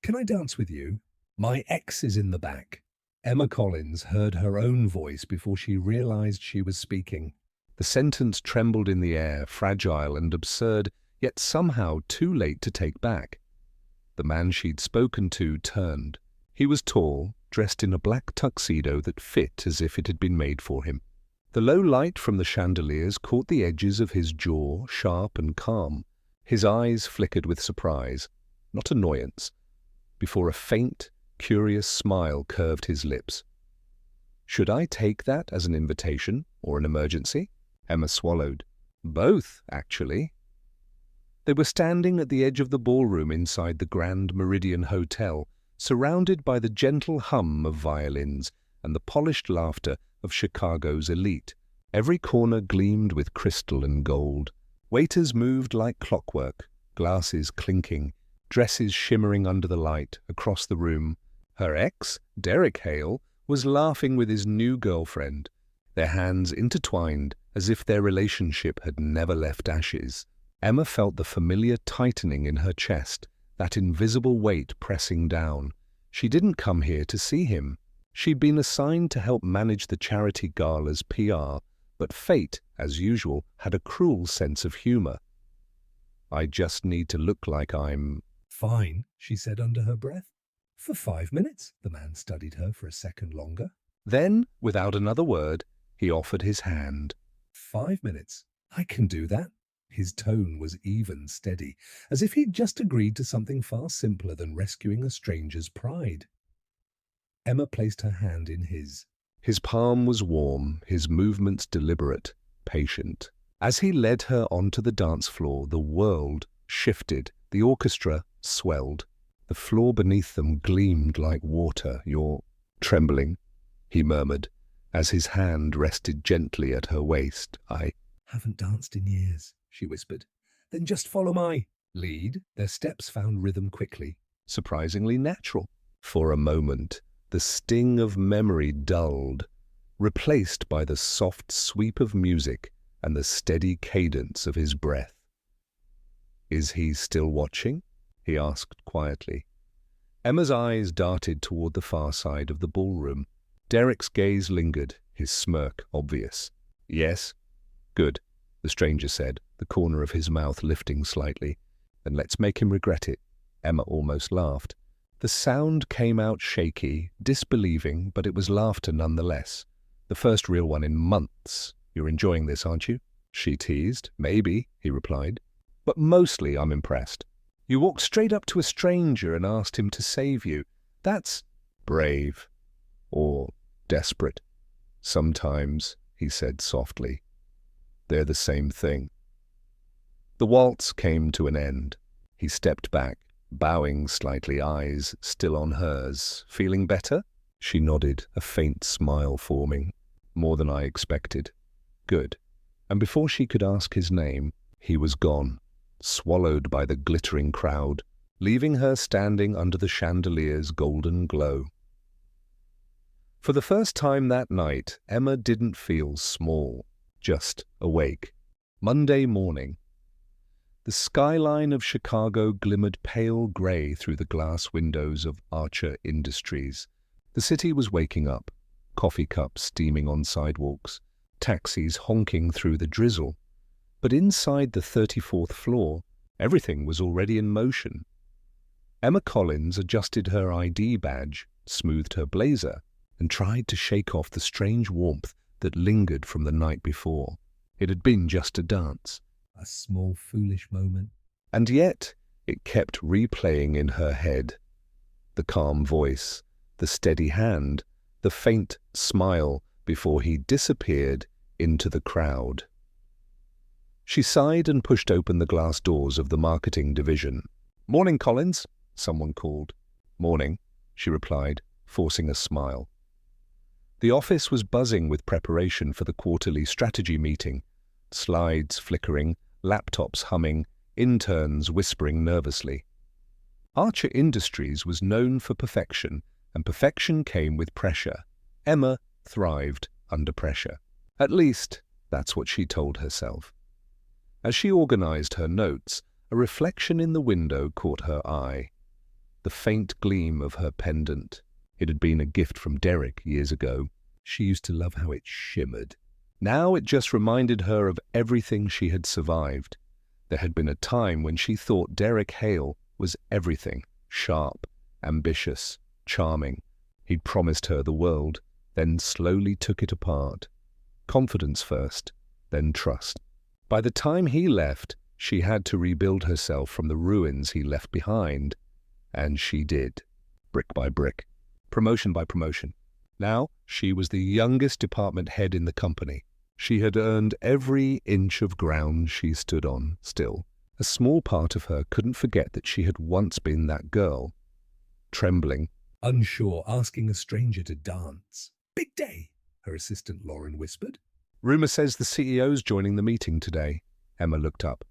Can I dance with you? My ex is in the back. Emma Collins heard her own voice before she realized she was speaking. The sentence trembled in the air, fragile and absurd, yet somehow too late to take back. The man she'd spoken to turned. He was tall, dressed in a black tuxedo that fit as if it had been made for him. The low light from the chandeliers caught the edges of his jaw, sharp and calm. His eyes flickered with surprise, not annoyance, before a faint, curious smile curved his lips. Should I take that as an invitation or an emergency? Emma swallowed. Both, actually. They were standing at the edge of the ballroom inside the Grand Meridian Hotel, surrounded by the gentle hum of violins and the polished laughter of Chicago's elite. Every corner gleamed with crystal and gold. Waiters moved like clockwork, glasses clinking, dresses shimmering under the light across the room. Her ex, Derek Hale, was laughing with his new girlfriend, their hands intertwined as if their relationship had never left ashes. Emma felt the familiar tightening in her chest, that invisible weight pressing down. She didn't come here to see him. She'd been assigned to help manage the charity gala's PR, but fate, as usual, had a cruel sense of humor. I just need to look like I'm Fine, she said under her breath. For 5 minutes. The man studied her for a second longer. Then, without another word, he offered his hand. 5 minutes. I can do that. His tone was even, steady, as if he'd just agreed to something far simpler than rescuing a stranger's pride. Emma placed her hand in his. His palm was warm, his movements deliberate, patient. As he led her onto the dance floor, the world shifted, the orchestra swelled. The floor beneath them gleamed like water. You're trembling, he murmured, as his hand rested gently at her waist. I Haven't danced in years, she whispered. Then just follow my lead. Their steps found rhythm quickly. surprisingly natural. For a moment, the sting of memory dulled, replaced by the soft sweep of music and the steady cadence of his breath. "Is he still watching?" he asked quietly. Emma's eyes darted toward the far side of the ballroom. Derek's gaze lingered, his smirk obvious. "Yes?" "Good," the stranger said, the corner of his mouth lifting slightly. "Then let's make him regret it." Emma almost laughed. The sound came out shaky, disbelieving, but it was laughter nonetheless. "The first real one in months. You're enjoying this, aren't you?" She teased. "Maybe," he replied. "But mostly I'm impressed. You walked straight up to a stranger and asked him to save you. That's brave. Or desperate. Sometimes," he said softly. "They're the same thing." The waltz came to an end. He stepped back, bowing slightly, eyes still on hers. "Feeling better?" She nodded, a faint smile forming. "More than I expected." "Good." And before she could ask his name, he was gone, swallowed by the glittering crowd, leaving her standing under the chandelier's golden glow. For the first time that night, Emma didn't feel small, just awake. Monday morning. The skyline of Chicago glimmered pale gray through the glass windows of Archer Industries. The city was waking up, coffee cups steaming on sidewalks, taxis honking through the drizzle. But inside the 34th floor, everything was already in motion. Emma Collins adjusted her ID badge, smoothed her blazer, and tried to shake off the strange warmth that lingered from the night before. It had been just a dance. A small, foolish moment. And yet it kept replaying in her head. The calm voice, the steady hand, the faint smile before he disappeared into the crowd. She sighed and pushed open the glass doors of the marketing division. "Morning, Collins," someone called. "Morning," she replied, forcing a smile. The office was buzzing with preparation for the quarterly strategy meeting. Slides flickering, laptops humming, interns whispering nervously. Archer Industries was known for perfection, and perfection came with pressure. Emma thrived under pressure. At least, that's what she told herself. As she organized her notes, a reflection in the window caught her eye. the faint gleam of her pendant. It had been a gift from Derek years ago. She used to love how it shimmered. Now it just reminded her of everything she had survived. There had been a time when she thought Derek Hale was everything: sharp, ambitious, charming. He'd promised her the world, then slowly took it apart. Confidence first, then trust. By the time he left, she had to rebuild herself from the ruins he left behind. And she did, brick by brick, promotion by promotion. Now she was the youngest department head in the company. She had earned every inch of ground she stood on. Still, a small part of her couldn't forget that she had once been that girl. Trembling, Unsure, asking a stranger to dance. "Big day," her assistant Lauren whispered. "Rumor says the CEO's joining the meeting today." Emma looked up.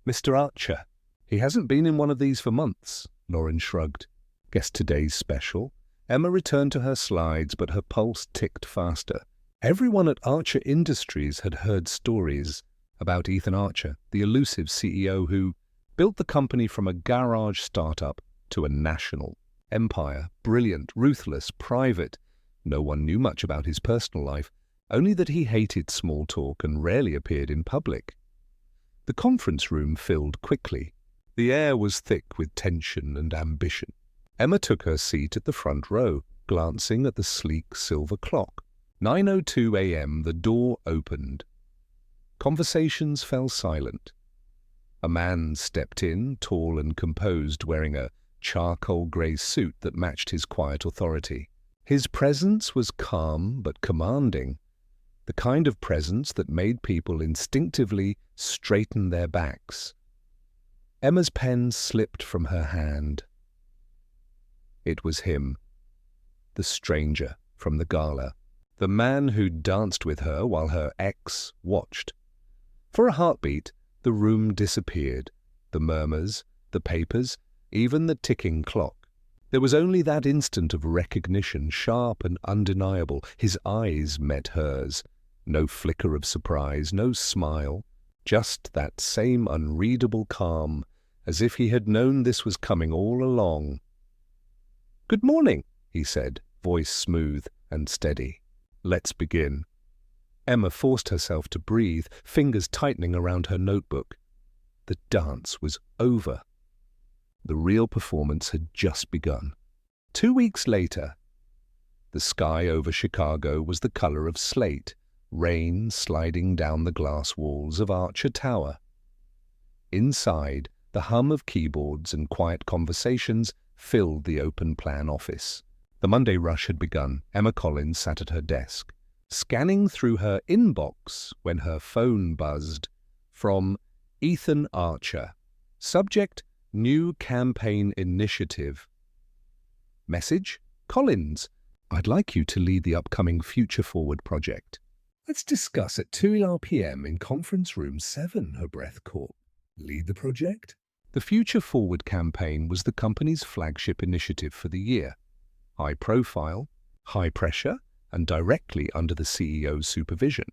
"Mr. Archer. He hasn't been in one of these for months." Lauren shrugged. "Guess today's special." Emma returned to her slides, but her pulse ticked faster. Everyone at Archer Industries had heard stories about Ethan Archer, the elusive CEO who built the company from a garage startup to a national empire. Brilliant, ruthless, private. No one knew much about his personal life, only that he hated small talk and rarely appeared in public. The conference room filled quickly. The air was thick with tension and ambition. Emma took her seat at the front row, glancing at the sleek silver clock. 9:02 a.m. the door opened. Conversations fell silent. A man stepped in, tall and composed, wearing a charcoal grey suit that matched his quiet authority. His presence was calm but commanding, the kind of presence that made people instinctively straighten their backs. Emma's pen slipped from her hand. It was him, the stranger from the gala, the man who'd danced with her while her ex watched. For a heartbeat, the room disappeared, the murmurs, the papers, even the ticking clock. There was only that instant of recognition, sharp and undeniable. His eyes met hers. No flicker of surprise, no smile, just that same unreadable calm, as if he had known this was coming all along. "Good morning," he said, voice smooth and steady. "Let's begin." Emma forced herself to breathe, fingers tightening around her notebook. The dance was over. The real performance had just begun. 2 weeks later, the sky over Chicago was the color of slate, rain sliding down the glass walls of Archer Tower. Inside, the hum of keyboards and quiet conversations filled the open-plan office. The Monday rush had begun. Emma Collins sat at her desk, scanning through her inbox when her phone buzzed from Ethan Archer. Subject: New campaign initiative. Message: Collins, I'd like you to lead the upcoming Future Forward project. "Let's discuss at 2 p.m. in conference room 7, her breath caught. Lead the project? The Future Forward campaign was the company's flagship initiative for the year. High profile, high pressure, and directly under the CEO's supervision.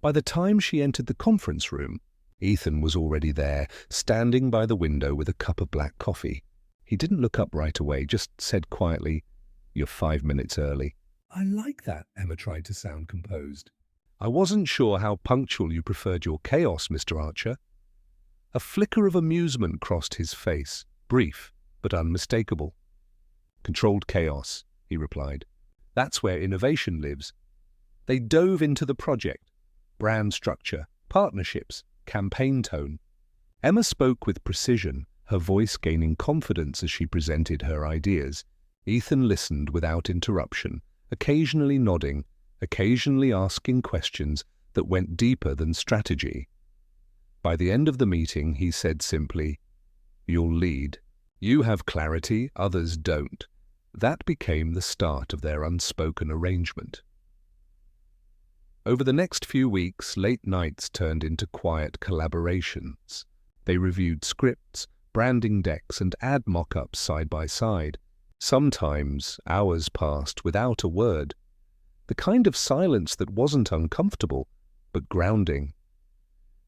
By the time she entered the conference room, Ethan was already there, standing by the window with a cup of black coffee. He didn't look up right away, just said quietly, "You're 5 minutes early." "I like that," Emma tried to sound composed. "I wasn't sure how punctual you preferred your chaos, Mr. Archer." A flicker of amusement crossed his face, brief but unmistakable. "Controlled chaos," he replied. "That's where innovation lives." They dove into the project. Brand structure, partnerships, campaign tone. Emma spoke with precision, her voice gaining confidence as she presented her ideas. Ethan listened without interruption, occasionally nodding, occasionally asking questions that went deeper than strategy. By the end of the meeting, he said simply, "You'll lead. You have clarity, others don't." That became the start of their unspoken arrangement. Over the next few weeks, late nights turned into quiet collaborations. They reviewed scripts, branding decks, and ad mock-ups side by side. Sometimes hours passed without a word, the kind of silence that wasn't uncomfortable, but grounding.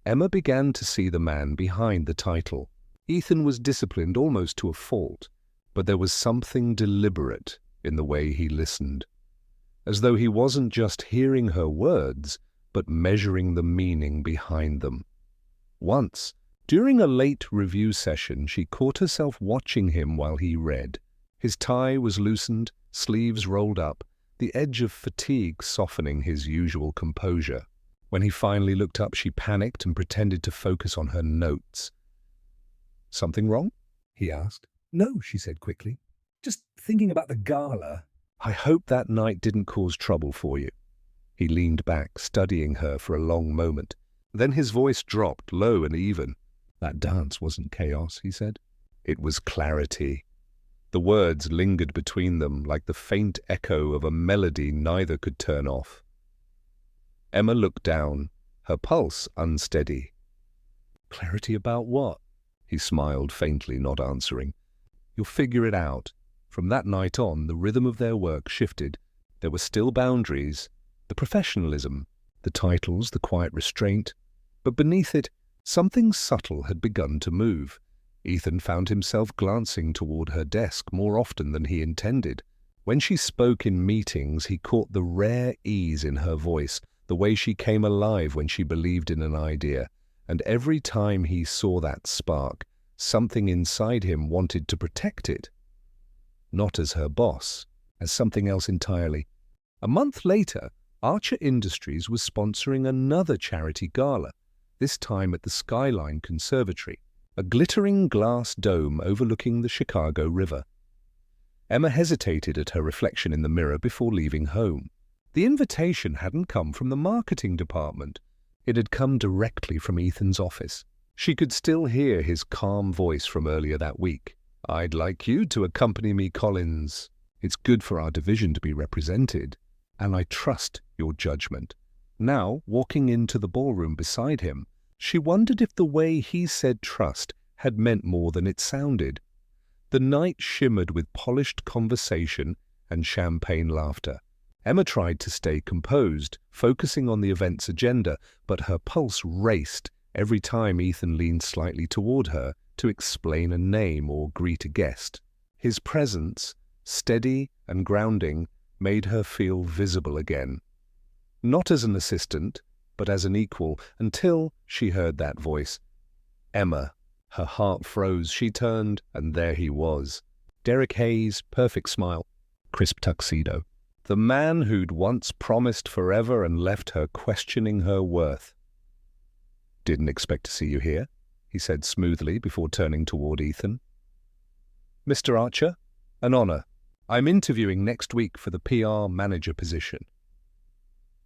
Emma began to see the man behind the title. Ethan was disciplined almost to a fault, but there was something deliberate in the way he listened, as though he wasn't just hearing her words, but measuring the meaning behind them. Once, during a late review session, she caught herself watching him while he read. His tie was loosened, sleeves rolled up, the edge of fatigue softening his usual composure. When he finally looked up, she panicked and pretended to focus on her notes. "Something wrong?" he asked. "No," she said quickly. "Just thinking about the gala." "I hope that night didn't cause trouble for you." He leaned back, studying her for a long moment. Then his voice dropped, low and even. "That dance wasn't chaos," he said. "It was clarity." The words lingered between them like the faint echo of a melody neither could turn off. Emma looked down, her pulse unsteady. "Clarity about what?" He smiled faintly, not answering. "You'll figure it out." From that night on, the rhythm of their work shifted. There were still boundaries, the professionalism, the titles, the quiet restraint. But beneath it, something subtle had begun to move. Ethan found himself glancing toward her desk more often than he intended. When she spoke in meetings, he caught the rare ease in her voice, the way she came alive when she believed in an idea. And every time he saw that spark, something inside him wanted to protect it. Not as her boss, as something else entirely. A month later, Archer Industries was sponsoring another charity gala, this time at the Skyline Conservatory, a glittering glass dome overlooking the Chicago River. Emma hesitated at her reflection in the mirror before leaving home. The invitation hadn't come from the marketing department. It had come directly from Ethan's office. She could still hear his calm voice from earlier that week. "I'd like you to accompany me, Collins. It's good for our division to be represented, and I trust your judgment." Now, walking into the ballroom beside him, she wondered if the way he said trust had meant more than it sounded. The night shimmered with polished conversation and champagne laughter. Emma tried to stay composed, focusing on the event's agenda, but her pulse raced every time Ethan leaned slightly toward her to explain a name or greet a guest. His presence, steady and grounding, made her feel visible again. Not as an assistant, but as an equal, until she heard that voice. Emma. Her heart froze. She turned, and there he was. Derek Hayes, perfect smile, crisp tuxedo. The man who'd once promised forever and left her questioning her worth. "Didn't expect to see you here," he said smoothly before turning toward Ethan. "Mr. Archer, an honor. I'm interviewing next week for the PR manager position."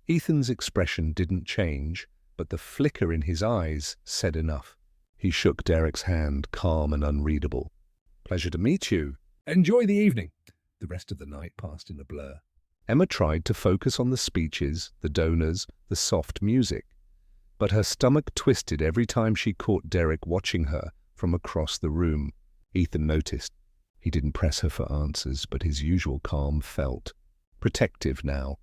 Ethan's expression didn't change, but the flicker in his eyes said enough. He shook Derek's hand, calm and unreadable. "Pleasure to meet you." "Enjoy the evening." The rest of the night passed in a blur. Emma tried to focus on the speeches, the donors, the soft music. But her stomach twisted every time she caught Derek watching her from across the room. Ethan noticed. He didn't press her for answers, but his usual calm felt protective now.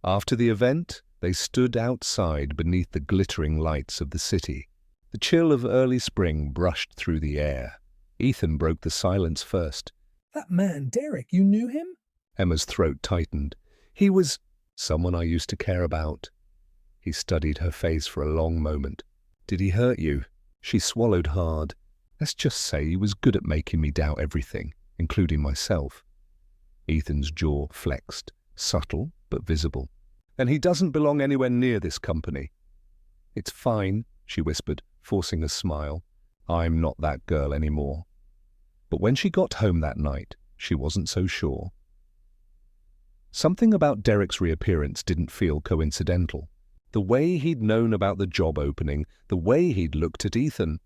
After the event, they stood outside beneath the glittering lights of the city. The chill of early spring brushed through the air. Ethan broke the silence first. "That man, Derek, you knew him?" Emma's throat tightened. "He was someone I used to care about." He studied her face for a long moment. "Did he hurt you?" She swallowed hard. "Let's just say he was good at making me doubt everything, including myself." Ethan's jaw flexed, subtle but visible. "Then he doesn't belong anywhere near this company." "It's fine," she whispered, forcing a smile. "I'm not that girl anymore." But when she got home that night, she wasn't so sure. Something about Derek's reappearance didn't feel coincidental. The way he'd known about the job opening, the way he'd looked at Ethan.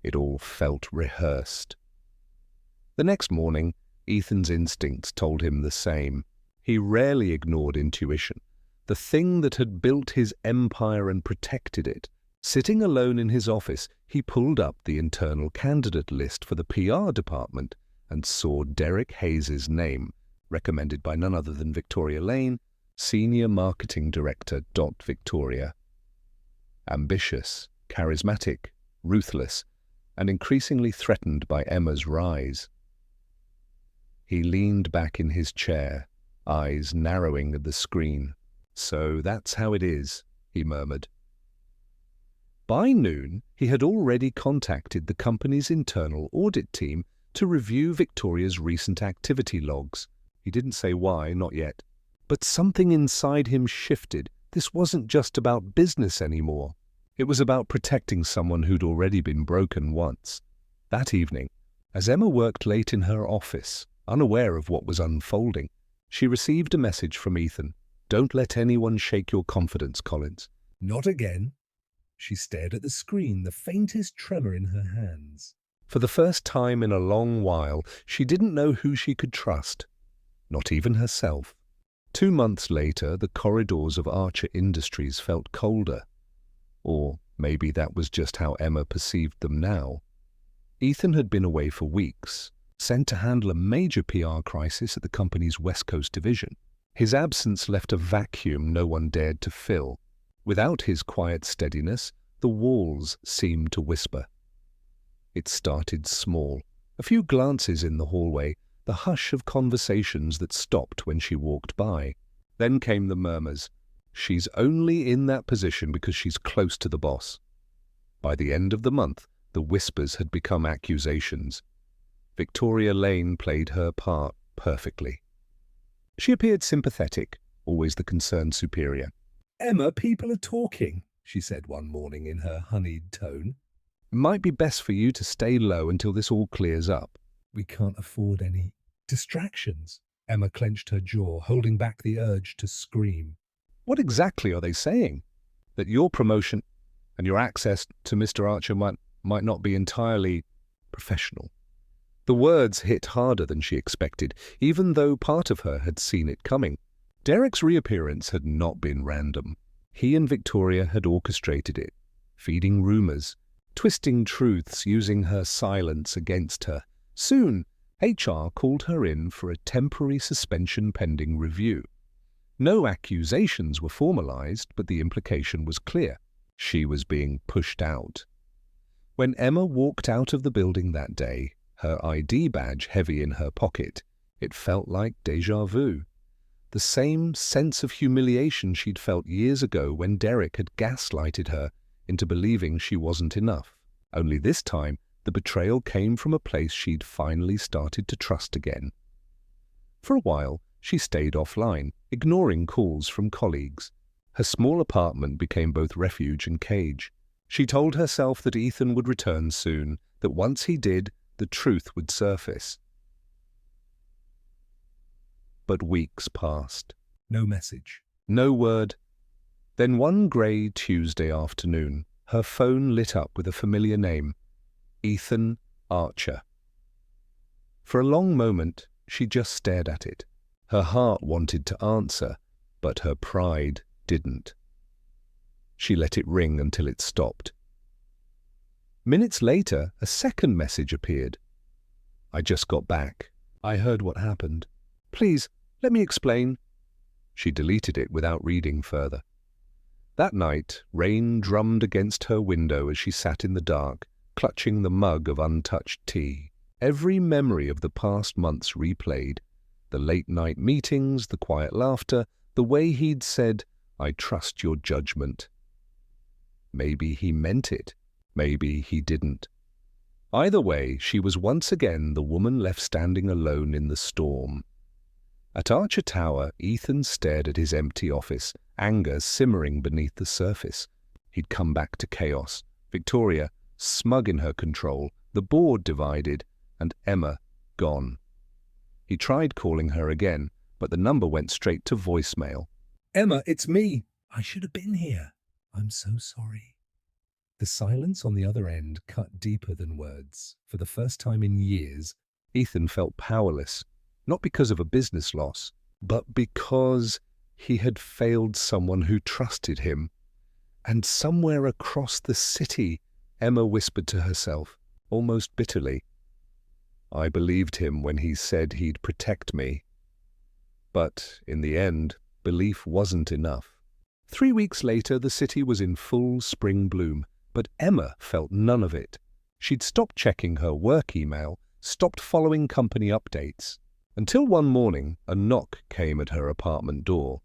It all felt rehearsed. The next morning, Ethan's instincts told him the same. He rarely ignored intuition, the thing that had built his empire and protected it. Sitting alone in his office, he pulled up the internal candidate list for the PR department and saw Derek Hayes' name, recommended by none other than Victoria Lane, Senior Marketing Director. Victoria. Ambitious, charismatic, ruthless, and increasingly threatened by Emma's rise. He leaned back in his chair, eyes narrowing at the screen. "So that's how it is," he murmured. By noon, he had already contacted the company's internal audit team to review Victoria's recent activity logs. He didn't say why, not yet. But something inside him shifted. This wasn't just about business anymore. It was about protecting someone who'd already been broken once. That evening, as Emma worked late in her office, unaware of what was unfolding, she received a message from Ethan. "Don't let anyone shake your confidence, Collins." "Not again." She stared at the screen, the faintest tremor in her hands. For the first time in a long while, she didn't know who she could trust. Not even herself. 2 months later, the corridors of Archer Industries felt colder. Or maybe that was just how Emma perceived them now. Ethan had been away for weeks, sent to handle a major PR crisis at the company's West Coast division. His absence left a vacuum no one dared to fill. Without his quiet steadiness, the walls seemed to whisper. It started small. A few glances in the hallway, the hush of conversations that stopped when she walked by. Then came the murmurs. She's only in that position because she's close to the boss. By the end of the month, the whispers had become accusations. Victoria Lane played her part perfectly. She appeared sympathetic, always the concerned superior. "Emma, people are talking," she said one morning in her honeyed tone. "It might be best for you to stay low until this all clears up." "We can't afford any distractions." Emma clenched her jaw, holding back the urge to scream. "What exactly are they saying? That your promotion and your access to Mr. Archer might not be entirely professional?" The words hit harder than she expected, even though part of her had seen it coming. Derek's reappearance had not been random. He and Victoria had orchestrated it, feeding rumors, twisting truths, using her silence against her. Soon, HR called her in for a temporary suspension pending review. No accusations were formalized, but the implication was clear. She was being pushed out. When Emma walked out of the building that day, her ID badge heavy in her pocket, it felt like déjà vu. The same sense of humiliation she'd felt years ago when Derek had gaslighted her into believing she wasn't enough. Only this time, the betrayal came from a place she'd finally started to trust again. For a while, she stayed offline, ignoring calls from colleagues. Her small apartment became both refuge and cage. She told herself that Ethan would return soon, that once he did, the truth would surface. But weeks passed. No message. No word. Then one grey Tuesday afternoon, her phone lit up with a familiar name. Ethan Archer. For a long moment, she just stared at it. Her heart wanted to answer, but her pride didn't. She let it ring until it stopped. Minutes later, a second message appeared. "I just got back. I heard what happened. Please, let me explain." She deleted it without reading further. That night, rain drummed against her window as she sat in the dark, clutching the mug of untouched tea. Every memory of the past months replayed. The late-night meetings, the quiet laughter, the way he'd said, "I trust your judgment." Maybe he meant it. Maybe he didn't. Either way, she was once again the woman left standing alone in the storm. At Archer Tower, Ethan stared at his empty office, anger simmering beneath the surface. He'd come back to chaos. Victoria, smug in her control, the board divided, and Emma, gone. He tried calling her again, but the number went straight to voicemail. "Emma, it's me. I should have been here. I'm so sorry." The silence on the other end cut deeper than words. For the first time in years, Ethan felt powerless, not because of a business loss, but because he had failed someone who trusted him. And somewhere across the city, Emma whispered to herself, almost bitterly, "I believed him when he said he'd protect me." But in the end, belief wasn't enough. 3 weeks later, the city was in full spring bloom, but Emma felt none of it. She'd stopped checking her work email, stopped following company updates. Until one morning, a knock came at her apartment door.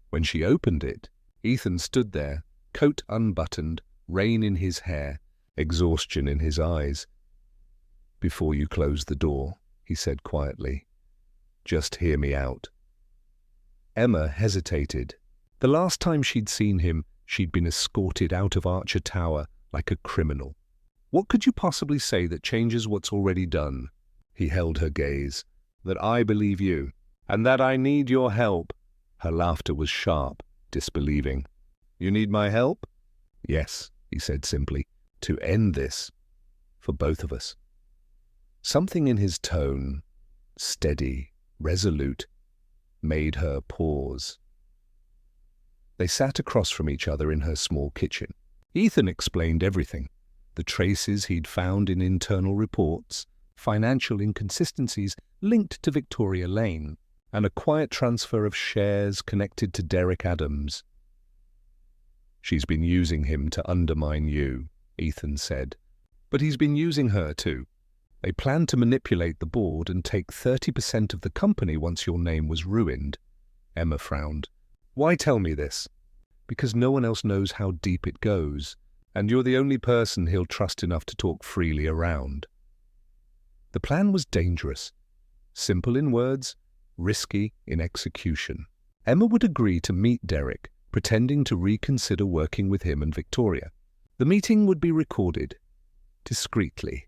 When she opened it, Ethan stood there, coat unbuttoned, rain in his hair, exhaustion in his eyes. "Before you close the door," he said quietly, "just hear me out." Emma hesitated. The last time she'd seen him, she'd been escorted out of Archer Tower like a criminal. "What could you possibly say that changes what's already done?" He held her gaze. "That I believe you, and that I need your help." Her laughter was sharp, disbelieving. "You need my help?" "Yes," he said simply, "to end this, for both of us." Something in his tone, steady, resolute, made her pause. They sat across from each other in her small kitchen. Ethan explained everything. The traces he'd found in internal reports, financial inconsistencies linked to Victoria Lane, and a quiet transfer of shares connected to Derek Adams. "She's been using him to undermine you," Ethan said. "But he's been using her too. They planned to manipulate the board and take 30% of the company once your name was ruined." Emma frowned. "Why tell me this?" "Because no one else knows how deep it goes, and you're the only person he'll trust enough to talk freely around." The plan was dangerous. Simple in words, risky in execution. Emma would agree to meet Derek, pretending to reconsider working with him and Victoria. The meeting would be recorded, discreetly.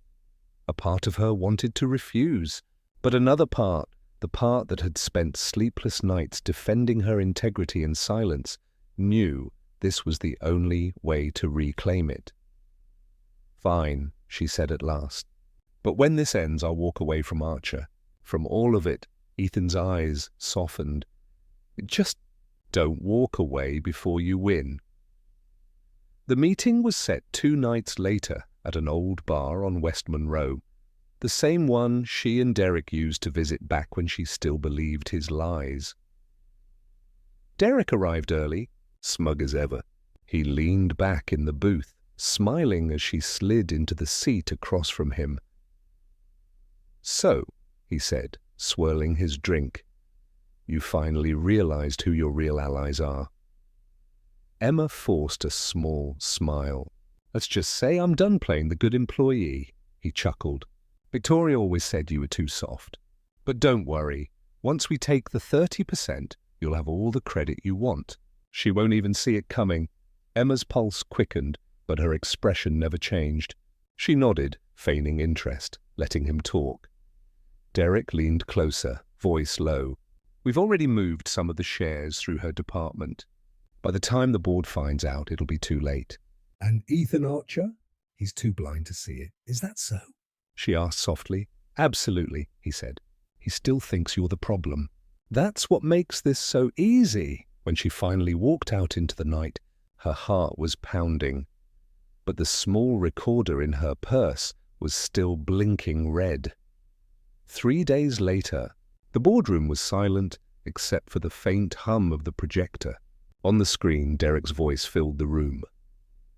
A part of her wanted to refuse, but another part, the part that had spent sleepless nights defending her integrity in silence, knew this was the only way to reclaim it. "Fine," she said at last. "But when this ends, I'll walk away from Archer. From all of it." Ethan's eyes softened. "Just don't walk away before you win." The meeting was set 2 nights later at an old bar on West Monroe, the same one she and Derek used to visit back when she still believed his lies. Derek arrived early, smug as ever. He leaned back in the booth, smiling as she slid into the seat across from him. "So," he said, swirling his drink, "you finally realized who your real allies are." Emma forced a small smile. "Let's just say I'm done playing the good employee," he chuckled. "Victoria always said you were too soft. But don't worry, once we take the 30%, you'll have all the credit you want. She won't even see it coming." Emma's pulse quickened, but her expression never changed. She nodded, feigning interest, letting him talk. Derek leaned closer, voice low. "We've already moved some of the shares through her department. By the time the board finds out, it'll be too late." "And Ethan Archer? He's too blind to see it. Is that so?" she asked softly. "Absolutely," he said. "He still thinks you're the problem." "That's what makes this so easy." When she finally walked out into the night, her heart was pounding. But the small recorder in her purse was still blinking red. 3 days later, the boardroom was silent except for the faint hum of the projector. On the screen, Derek's voice filled the room.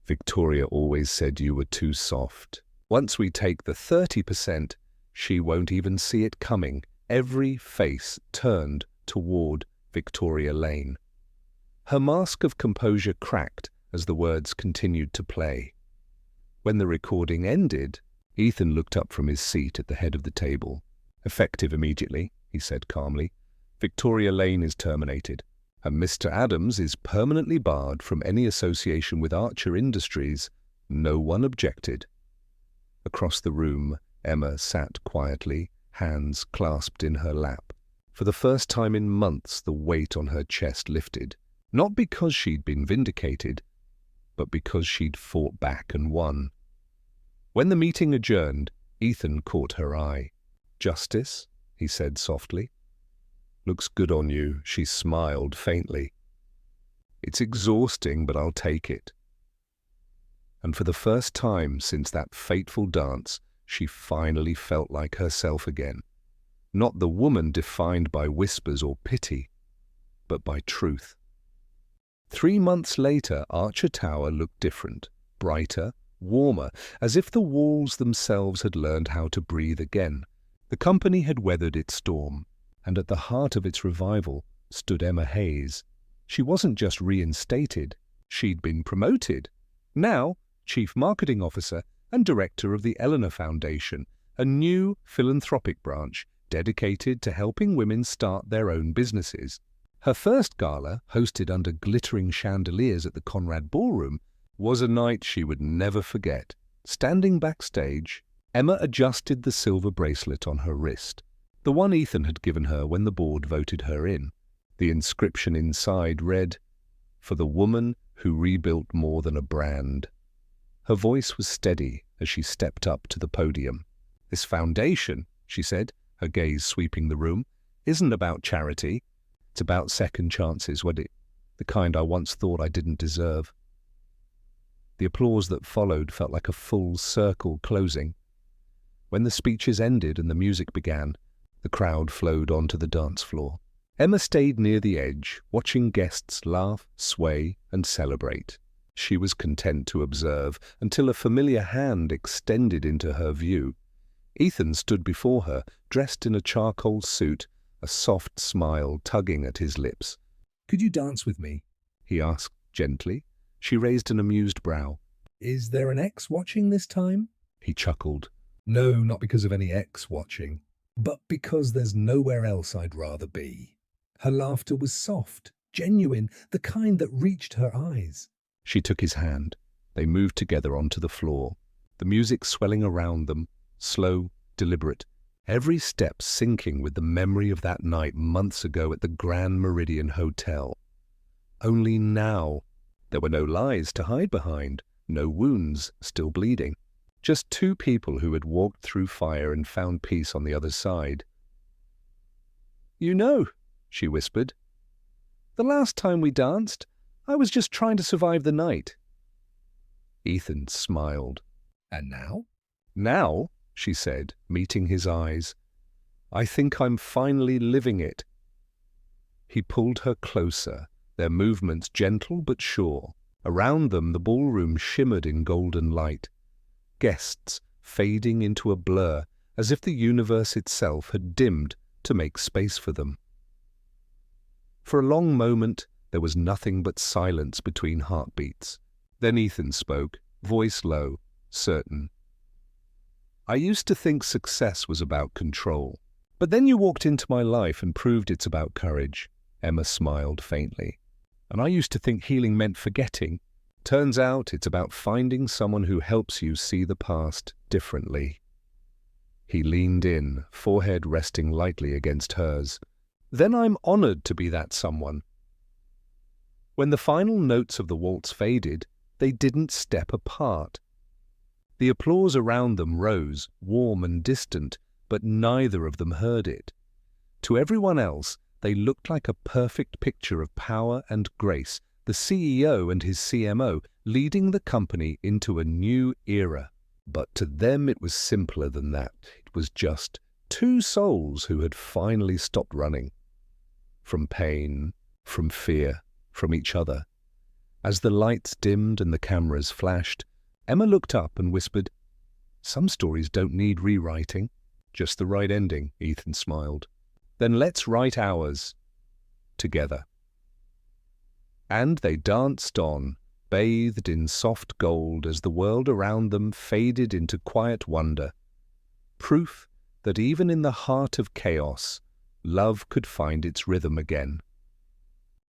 "Victoria always said you were too soft. Once we take the 30%, she won't even see it coming." Every face turned toward Victoria Lane. Her mask of composure cracked as the words continued to play. When the recording ended, Ethan looked up from his seat at the head of the table. "Effective immediately," he said calmly. "Victoria Lane is terminated, and Mr. Adams is permanently barred from any association with Archer Industries." No one objected. Across the room, Emma sat quietly, hands clasped in her lap. For the first time in months, the weight on her chest lifted. Not because she'd been vindicated, but because she'd fought back and won. When the meeting adjourned, Ethan caught her eye. "Justice?" he said softly. "Looks good on you," she smiled faintly. "It's exhausting, but I'll take it." And for the first time since that fateful dance, she finally felt like herself again. Not the woman defined by whispers or pity, but by truth. 3 months later, Archer Tower looked different, brighter, warmer, as if the walls themselves had learned how to breathe again. The company had weathered its storm. And at the heart of its revival stood Emma Hayes. She wasn't just reinstated, she'd been promoted. Now, Chief Marketing Officer and Director of the Eleanor Foundation, a new philanthropic branch dedicated to helping women start their own businesses. Her first gala, hosted under glittering chandeliers at the Conrad Ballroom, was a night she would never forget. Standing backstage, Emma adjusted the silver bracelet on her wrist, the one Ethan had given her when the board voted her in. The inscription inside read, "For the woman who rebuilt more than a brand." Her voice was steady as she stepped up to the podium. "This foundation," she said, her gaze sweeping the room, "isn't about charity. It's about second chances, the kind I once thought I didn't deserve." The applause that followed felt like a full circle closing. When the speeches ended and the music began, the crowd flowed onto the dance floor. Emma stayed near the edge, watching guests laugh, sway, and celebrate. She was content to observe until a familiar hand extended into her view. Ethan stood before her, dressed in a charcoal suit, a soft smile tugging at his lips. "Could you dance with me?" he asked gently. She raised an amused brow. "Is there an ex watching this time?" He chuckled. "No, not because of any ex watching, but because there's nowhere else I'd rather be." Her laughter was soft, genuine, the kind that reached her eyes. She took his hand. They moved together onto the floor, the music swelling around them, slow, deliberate, every step syncing with the memory of that night months ago at the Grand Meridian Hotel. Only now, there were no lies to hide behind, no wounds still bleeding. Just two people who had walked through fire and found peace on the other side. "You know," she whispered, "the last time we danced, I was just trying to survive the night." Ethan smiled. "And now?" "Now," she said, meeting his eyes, "I think I'm finally living it." He pulled her closer, their movements gentle but sure. Around them, the ballroom shimmered in golden light, guests fading into a blur as if the universe itself had dimmed to make space for them. For a long moment, there was nothing but silence between heartbeats. Then Ethan spoke, voice low, certain. "I used to think success was about control. But then you walked into my life and proved it's about courage." Emma smiled faintly. "And I used to think healing meant forgetting. Turns out it's about finding someone who helps you see the past differently." He leaned in, forehead resting lightly against hers. "Then I'm honored to be that someone." When the final notes of the waltz faded, they didn't step apart. The applause around them rose, warm and distant, but neither of them heard it. To everyone else, they looked like a perfect picture of power and grace, the CEO and his CMO leading the company into a new era. But to them it was simpler than that. It was just two souls who had finally stopped running. From pain, from fear, from each other. As the lights dimmed and the cameras flashed, Emma looked up and whispered, "Some stories don't need rewriting. Just the right ending," Ethan smiled. "Then let's write ours. Together." And they danced on, bathed in soft gold as the world around them faded into quiet wonder. Proof that even in the heart of chaos, love could find its rhythm again.